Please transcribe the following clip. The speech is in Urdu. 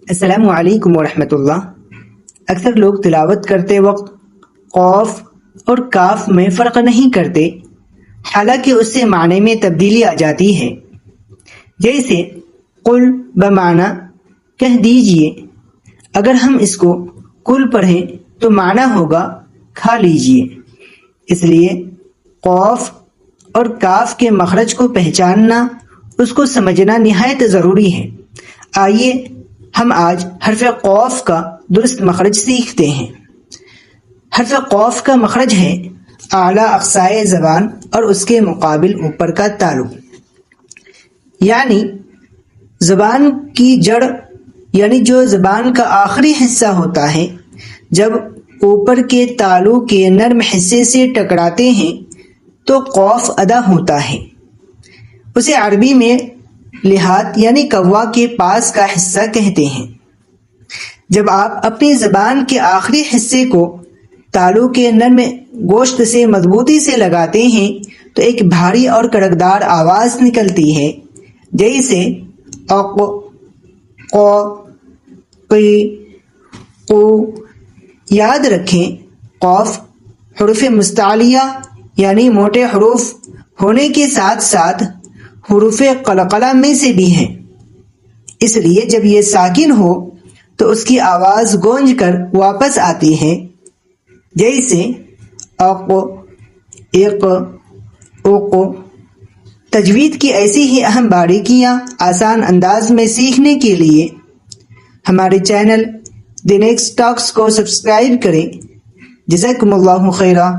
السلام علیکم ورحمۃ اللہ۔ اکثر لوگ تلاوت کرتے وقت قوف اور کاف میں فرق نہیں کرتے، حالانکہ اس سے معنی میں تبدیلی آ جاتی ہے۔ جیسے قل بمعنی کہہ دیجئے، اگر ہم اس کو کل پڑھیں تو معنی ہوگا کھا لیجئے۔ اس لیے قوف اور کاف کے مخرج کو پہچاننا، اس کو سمجھنا نہایت ضروری ہے۔ آئیے ہم آج حرف قوف کا درست مخرج سیکھتے ہیں۔ حرف قوف کا مخرج ہے اعلیٰ اقصائے زبان اور اس کے مقابل اوپر کا تالو، یعنی زبان کی جڑ، یعنی جو زبان کا آخری حصہ ہوتا ہے، جب اوپر کے تالو کے نرم حصے سے ٹکراتے ہیں تو قوف ادا ہوتا ہے۔ اسے عربی میں لحات یعنی کوا کے پاس کا حصہ کہتے ہیں۔ جب آپ اپنی زبان کے آخری حصے کو تالو کے نرم گوشت سے مضبوطی سے لگاتے ہیں تو ایک بھاری اور کڑکدار آواز نکلتی ہے، جیسے اق، قو، قی، قو۔ یاد رکھیں قوف حروف مستعلیہ یعنی موٹے حروف ہونے کے ساتھ ساتھ حروف قلقلہ میں سے بھی ہیں، اس لیے جب یہ ساکن ہو تو اس کی آواز گونج کر واپس آتی ہے، جیسے اق، اق، اق۔ تجوید کی ایسی ہی اہم باریکیاں آسان انداز میں سیکھنے کے لیے ہمارے چینل دی نیکسٹ ٹاکس کو سبسکرائب کریں۔ جزاکم اللہ خیرا۔